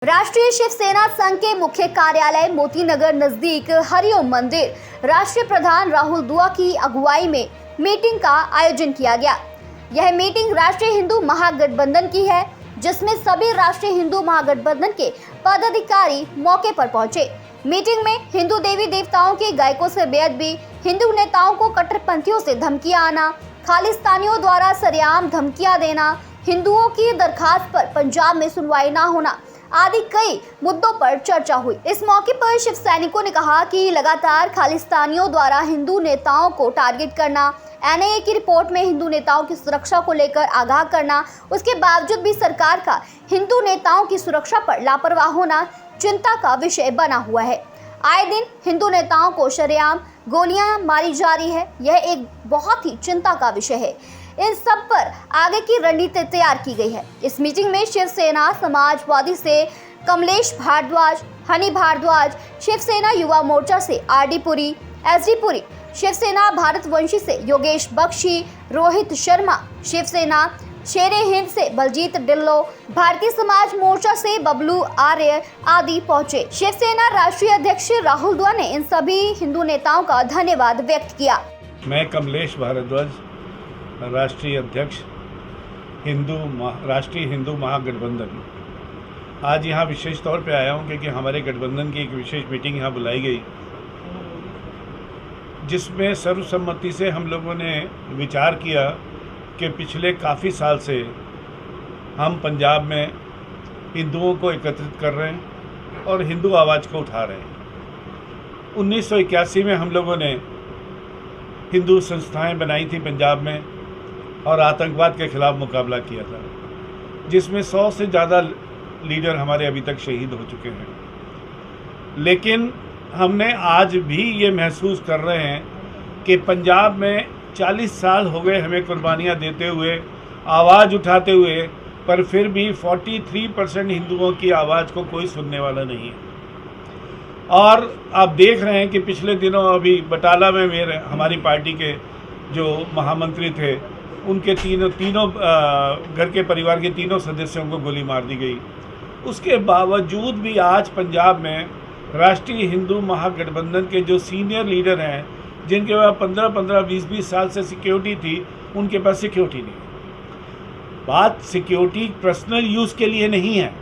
राष्ट्रीय शिवसेना संघ के मुख्य कार्यालय मोतीनगर नजदीक हरिओम मंदिर राष्ट्रीय प्रधान राहुल दुआ की अगुवाई में मीटिंग का आयोजन किया गया। यह मीटिंग राष्ट्रीय हिंदू महागठबंधन की है, जिसमें सभी राष्ट्रीय हिंदू महागठबंधन के पदाधिकारी मौके पर पहुंचे। मीटिंग में हिंदू देवी देवताओं के गायकों से बेअदबी, हिंदू नेताओं को कट्टरपंथियों से धमकियां आना, खालिस्तानियों द्वारा सरेआम धमकियां देना, हिंदुओं की दरखास्त पर पंजाब में सुनवाई न होना आदि कई मुद्दों पर चर्चा हुई। इस मौके पर शिव सैनिकों ने कहा कि लगातार खालिस्तानियों द्वारा हिंदू नेताओं को टारगेट करना, एनआईए की रिपोर्ट में हिंदू नेताओं की सुरक्षा को लेकर आगाह करना, उसके बावजूद भी सरकार का हिंदू नेताओं की सुरक्षा पर लापरवाह होना चिंता का विषय बना हुआ है। आए दिन हिंदू नेताओं को शरेआम गोलियां मारी जा रही है। यह एक बहुत ही चिंता का विषय है। इन सब पर आगे की रणनीति तैयार की गई है। इस मीटिंग में शिवसेना समाजवादी से कमलेश भारद्वाज, हनी भारद्वाज, शिवसेना युवा मोर्चा से आरडी पुरी, एसडी पुरी, शिवसेना भारतवंशी से योगेश बख्शी, रोहित शर्मा, शिवसेना शेरे हिंद से बलजीत डिल्लो, भारतीय समाज मोर्चा से बबलू आर्य आदि पहुंचे। शिवसेना राष्ट्रीय अध्यक्ष राहुल दुआ ने इन सभी हिंदू नेताओं का धन्यवाद व्यक्त किया। मैं कमलेश भारद्वाज, राष्ट्रीय अध्यक्ष राष्ट्रीय हिंदू महागठबंधन, आज यहाँ विशेष तौर पे आया हूँ क्योंकि हमारे गठबंधन की एक विशेष मीटिंग यहाँ बुलाई गई, जिसमें सर्वसम्मति से हम लोगों ने विचार किया कि पिछले काफ़ी साल से हम पंजाब में हिंदुओं को एकत्रित कर रहे हैं और हिंदू आवाज़ को उठा रहे हैं। 1981 में हम लोगों ने हिंदू संस्थाएं बनाई थी पंजाब में और आतंकवाद के खिलाफ मुकाबला किया था, जिसमें 100 से ज़्यादा लीडर हमारे अभी तक शहीद हो चुके हैं। लेकिन हमने आज भी ये महसूस कर रहे हैं कि पंजाब में 40 साल हो गए हमें कुर्बानियाँ देते हुए, आवाज़ उठाते हुए, पर फिर भी 43% हिंदुओं की आवाज़ को कोई सुनने वाला नहीं है। और आप देख रहे हैं कि पिछले दिनों अभी बटाला में हमारी पार्टी के जो महामंत्री थे, उनके तीनों घर के परिवार के तीनों सदस्यों को गोली मार दी गई। उसके बावजूद भी आज पंजाब में राष्ट्रीय हिंदू महागठबंधन के जो सीनियर लीडर हैं, जिनके पास 15-15, 20-20 साल से सिक्योरिटी थी, उनके पास सिक्योरिटी नहीं। बात सिक्योरिटी पर्सनल यूज़ के लिए नहीं है,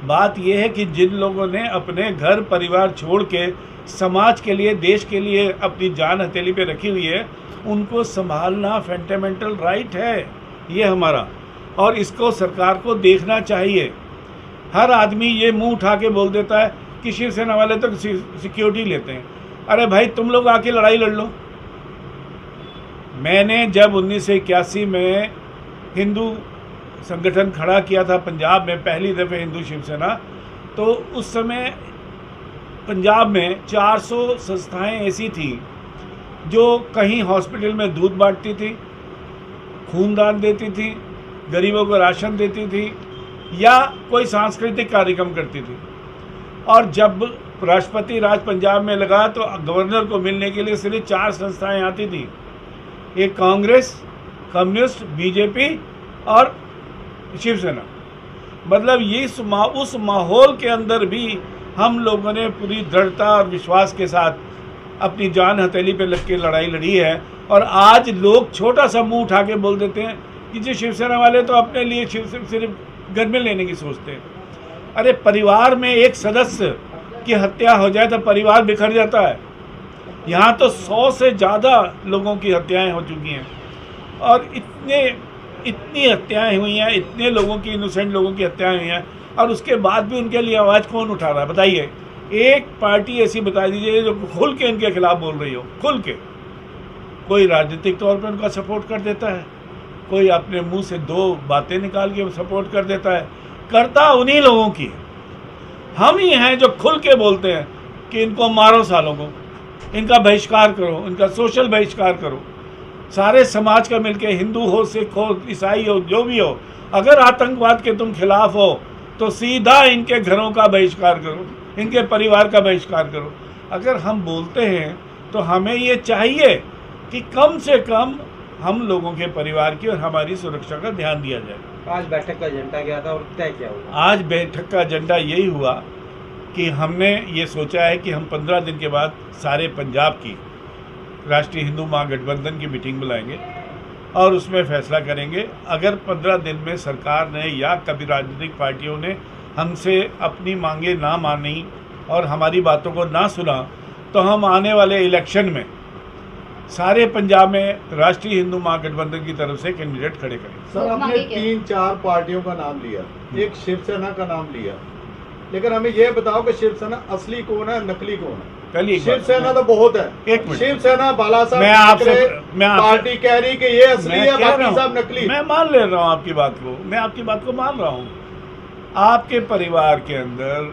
बात यह है कि जिन लोगों ने अपने घर परिवार छोड़ के समाज के लिए, देश के लिए अपनी जान हथेली पे रखी हुई है, उनको संभालना फंडामेंटल राइट है ये हमारा, और इसको सरकार को देखना चाहिए। हर आदमी ये मुंह उठा के बोल देता है कि शिवसेना वाले तो सिक्योरिटी लेते हैं। अरे भाई, तुम लोग आके लड़ाई लड़ लो। मैंने जब 1981 में हिंदू संगठन खड़ा किया था पंजाब में, पहली दफ़े हिंदू शिवसेना, तो उस समय पंजाब में 400 संस्थाएं ऐसी थी जो कहीं हॉस्पिटल में दूध बांटती थी, खूनदान देती थी, गरीबों को राशन देती थी, या कोई सांस्कृतिक कार्यक्रम करती थी। और जब राष्ट्रपति राज पंजाब में लगा तो गवर्नर को मिलने के लिए सिर्फ 4 संस्थाएं आती थी, एक कांग्रेस, कम्युनिस्ट, बीजेपी और शिवसेना। मतलब ये उस माहौल के अंदर भी हम लोगों ने पूरी दृढ़ता और विश्वास के साथ अपनी जान हथेली पे लग के लड़ाई लड़ी है। और आज लोग छोटा सा मुंह उठा के बोल देते हैं कि जो शिवसेना वाले तो अपने लिए सिर्फ घर में लेने की सोचते हैं। अरे, परिवार में एक सदस्य की हत्या हो जाए तो परिवार बिखर जाता है। यहाँ तो 100 से ज़्यादा लोगों की हत्याएं हो चुकी हैं, और इतनी हत्याएं हुई हैं, इतने लोगों की, इनोसेंट लोगों की हत्याएं हुई हैं, और उसके बाद भी उनके लिए आवाज़ कौन उठा रहा है? बताइए, एक पार्टी ऐसी बता दीजिए जो खुल के इनके खिलाफ बोल रही हो, खुल के। कोई राजनीतिक तौर पर उनका सपोर्ट कर देता है, कोई अपने मुंह से 2 बातें निकाल के सपोर्ट कर देता है। करता उन्हीं लोगों की। हम ही हैं जो खुल के बोलते हैं कि इनको मारो, सालों को, इनका बहिष्कार करो, इनका सोशल बहिष्कार करो। सारे समाज का मिलके, हिंदू हो, सिख हो, ईसाई हो, जो भी हो, अगर आतंकवाद के तुम खिलाफ हो तो सीधा इनके घरों का बहिष्कार करो, इनके परिवार का बहिष्कार करो। अगर हम बोलते हैं तो हमें ये चाहिए कि कम से कम हम लोगों के परिवार की और हमारी सुरक्षा का ध्यान दिया जाए। आज बैठक का एजेंडा क्या था और तय क्या हुआ? आज बैठक का एजेंडा यही हुआ कि हमने ये सोचा है कि हम 15 दिन के बाद सारे पंजाब की राष्ट्रीय हिंदू महागठबंधन की मीटिंग बुलाएंगे और उसमें फैसला करेंगे। अगर 15 दिन में सरकार ने या कभी राजनीतिक पार्टियों ने हमसे अपनी मांगे ना मानी और हमारी बातों को ना सुना तो हम आने वाले इलेक्शन में सारे पंजाब में राष्ट्रीय हिंदू महागठबंधन की तरफ से कैंडिडेट खड़े करेंगे। सर, आपने 3-4 पार्टियों का नाम लिया, एक शिवसेना का नाम लिया, लेकिन हमें यह बताओ कि शिवसेना असली कौन है, नकली कौन है? पहली शिवसेना तो बहुत है। एक मिनट, शिवसेना बाला साहब मैं आपसे पार्टी कह रही कि ये असली है, बाकी सब नकली। मैं मान ले रहा हूँ आपकी बात को, मैं आपकी बात को मान रहा हूँ। आपके परिवार के अंदर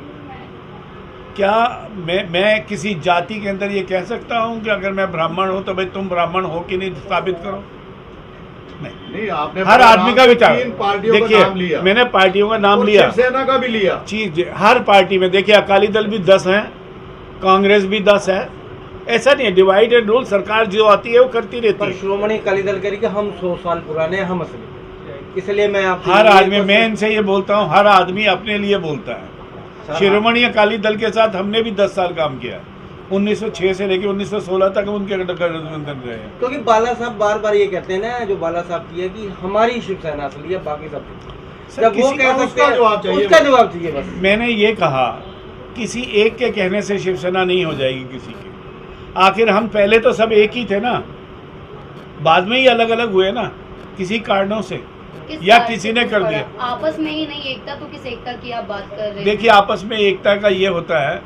क्या मैं किसी जाति के अंदर ये कह सकता हूँ कि अगर मैं ब्राह्मण हूँ तो भाई तुम ब्राह्मण हो कि नहीं साबित करो? नहीं, आपने हर आदमी का विचार। 3 पार्टियों का नाम लिया, मैंने पार्टियों का नाम और लिया, शिवसेना का भी लिया। चीज हर पार्टी में देखिए, अकाली दल भी 10 हैं, कांग्रेस भी 10 है। ऐसा नहीं है, डिवाइड एंड रूल सरकार जो आती है वो करती रहती पर है। श्रोमणी अकाली दल कह रही कि हम 100 साल पुराने, हम असली, इसलिए मैं आप हर आदमी, मैं इनसे ये बोलता हूँ, हर आदमी अपने लिए बोलता है। शिरोमणि अकाली दल के साथ हमने भी 10 साल काम किया, 1906 से लेकर 1916 तक उनके गठबंधन रहे हैं। क्योंकि बाला साहब बार बार ये कहते हैं ना, जो बाला साहब की है कि हमारी शिवसेना असली है, बाकी सब सर, जब वो किसी कह का सकते हैं, उसका जवाब चाहिए बस। मैंने ये कहा, किसी एक के कहने से शिवसेना नहीं हो जाएगी किसी की। आखिर हम पहले तो सब एक ही थे ना, बाद में ही अलग अलग हुए ना, किसी कारणों से या किसी ने कर दिया। आपस में ही नहीं एकता, तो किस एकता की आप बात कर रहे हैं? देखिए, आपस में एकता का ये होता है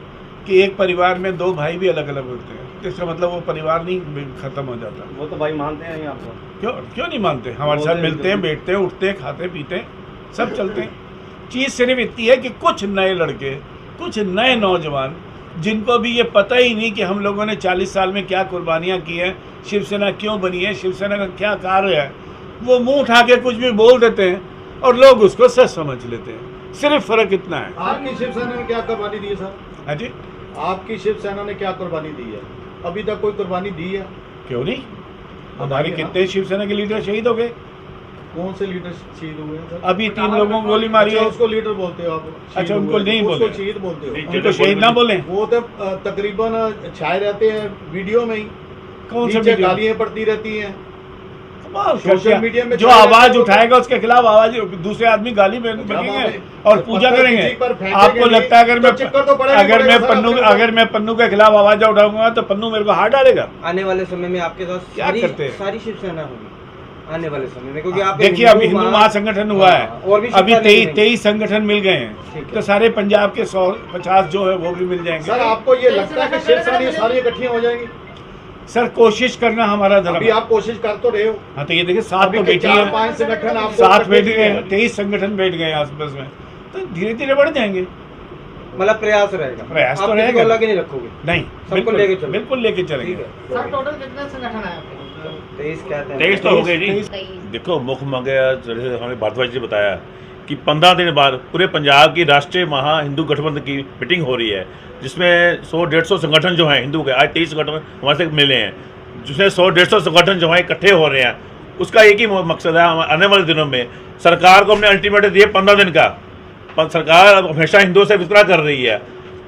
कि एक परिवार में 2 भाई भी अलग अलग होते हैं, इसका मतलब वो परिवार नहीं खत्म हो जाता। वो तो भाई मानते हैं आपको। क्यों नहीं मानते? हमारे साथ मिलते हैं, बैठते हैं, उठते हैं, खाते पीते हैं, सब चलते हैं। चीज़ सिर्फ इतनी है कि कुछ नए लड़के, कुछ नए नौजवान, जिनको भी ये पता ही नहीं कि हम लोगों ने 40 साल में क्या कुर्बानियाँ की हैं, शिवसेना क्यों बनी है, शिवसेना का क्या कार्य है, वो मुंह उठा के कुछ भी बोल देते हैं और लोग उसको सच समझ लेते हैं। सिर्फ फर्क इतना है। आपकी शिवसेना ने क्या कुर्बानी दी है सर? हाँ जी, आपकी शिवसेना ने क्या कुर्बानी दी है? अभी तक कोई कुर्बानी दी है? क्यों नहीं? हमारे कितने शिवसेना के लीडर शहीद हो गए। कौन से लीडर शहीद हुए हैं सर? अभी 3 लोगों को गोली मारी है। उसको लीडर बोलते हो आप? अच्छा, उनको नहीं बोलते, उसको शहीद बोलते हो? उनको शहीद ना बोले। वो तो तकरीबन छाए रहते हैं वीडियो में ही, कौन सा नीचे वीडियो? गालियां पड़ती रहती हैं। सोशल मीडिया में जो आवाज उठाएगा उसके खिलाफ आवाज, दूसरे आदमी गाली बकेंगे और पूजा करेंगे। आपको लगता है अगर मैं पन्नू के खिलाफ आवाज उठाऊंगा तो पन्नू मेरे को हाथ डालेगा? आने वाले समय में आपके साथ क्या करते हैं? सारी शिवसेना होगी आने वाले समय में, क्योंकि आप देखिए, अभी हिंदू महासंगठन हुआ है, और भी अभी शिवसेना नहीं 23 संगठन मिल गए हैं, ठीक है। तो सारे पंजाब के 150 जो है वो भी मिल जाएंगे। सर, आपको ये लगता है कि शिवसेना सारी इकट्ठियां हो जाएंगी? सर, कोशिश करना हमारा धर्म अभी है। आप कोशिश कर तो रहे हो। हाँ, तो ये देखिए, 7 तो बैठी है, 4-5 संगठन आपको 7 बैठ इकट्ठे गए, हैं। 23 संगठन बैठ गए आसपास में, तो धीरे धीरे बढ़ जाएंगे। मतलब प्रयास रहेगा, प्रयास तो आप किसी को रहेगा। अलग ही नहीं रखोगे, नहीं, सबको लेके चलो। बिल्कुल लेके ठीक चलेंगे। है। सर, टोटल कितने संगठन है आपके? 23 कहते हैं। 23 तो हो गए जी। 23 देखो, मुख्य मांगे जैसे हमें भारद्वाज जी ने बताया कि 15 दिन बाद पूरे पंजाब की राष्ट्रीय महा हिंदू गठबंधन की मीटिंग हो रही है, जिसमें 100-150 संगठन जो हैं हिंदू के, आज 23 संगठन हमारे से मिले हैं, जिसमें 100-150 संगठन जो हैं इकट्ठे हो रहे हैं। उसका एक ही मकसद है, आने वाले दिनों में सरकार को हमने अल्टीमेटम दिए 15 दिन का। सरकार हमेशा हिंदुओं से वितकरा कर रही है,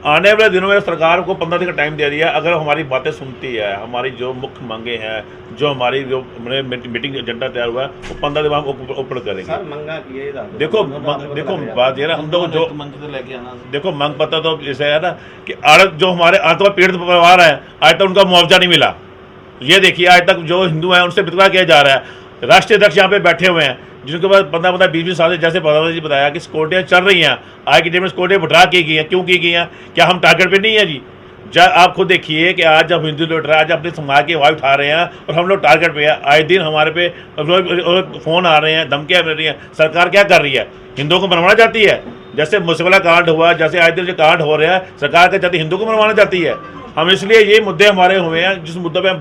आने वाले दिनों में सरकार को 15 दिन का टाइम दे दिया। अगर हमारी बातें सुनती है, हमारी जो मुख्य मांगे हैं, जो हमारी जो हमने मीटिंग एजेंडा तैयार हुआ है, वो 15 दिन हम ऊपर करेंगे। सर, मंगा की है इधर। देखो बात ये ना, हम लोग जो देखो मांग पता तो जैसे है ना कि जो हमारे आतंकवाद पीड़ित परिवार है, आज तक उनका मुआवजा नहीं मिला। ये देखिए, आज तक जो हिंदू हैं उनसे वितकरा किया जा रहा है। राष्ट्रीय अध्यक्ष यहाँ पे बैठे हुए हैं, जिनके पास 15-20 साल से, जैसे प्रधानमंत्री जी बताया कि सिक्योरिटियाँ चल रही हैं, आज की डेट में सिक्योरिटी बढ़ा की गई हैं। क्यों की गई हैं? क्या हम टारगेट पे नहीं है जी? आप खुद देखिए कि आज जब हिंदू लौट रहा है, आज अपने समाज की आवाज़ उठा रहे हैं और हम लोग टारगेट पे हैं। आए दिन हमारे पे फ़ोन आ रहे हैं, धमकियाँ मिल रही हैं। सरकार क्या कर रही है? हिंदुओं को मरवाना चाहती है। जैसे मुसलमान कांड हुआ, जैसे आज दिन जो कांड हो रहा है, सरकार क्या चाहती है? हिंदू को मरवाना चाहती है। हम इसलिए ये मुद्दे हमारे हुए हैं, जिस मुद्दे पे हम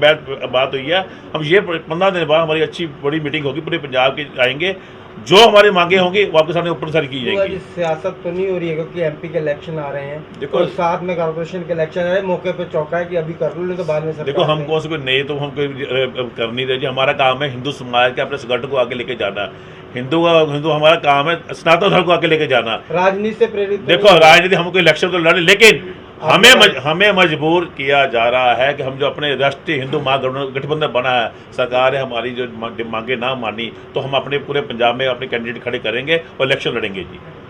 बात हुई है, हम ये 15 दिन बाद हमारी अच्छी बड़ी मीटिंग होगी, पूरे पंजाब के आएंगे, जो हमारी मांगे होंगी वो आपके सामने ऊपर सारी की जाएंगी। सियासत तो नहीं हो रही है क्योंकि एमपी के इलेक्शन आ रहे हैं, देखो, और साथ में कॉर्पोरेशन के इलेक्शन आ रहे हैं, मौके पे चौका है कि अभी कर लो, नहीं तो बाद में सरकार देखो हम देगी। कौन से कोई नए तो हम कोई कर नहीं रहे जी। हमारा काम है हिंदू समाज के अपने संगठन को आगे लेके जाना। हिंदू हमारा काम है सनातन धर्म को आगे लेके जाना। राजनीति से प्रेरित तो देखो राजनीति हम कोई इलेक्शन तो लड़े, लेकिन हमें मजबूर किया जा रहा है कि हम जो अपने राष्ट्रीय हिंदू महागठबंधन बना है, सरकार है हमारी जो मांगे ना मानी, तो हम अपने पूरे पंजाब में अपने कैंडिडेट खड़े करेंगे और इलेक्शन लड़ेंगे जी।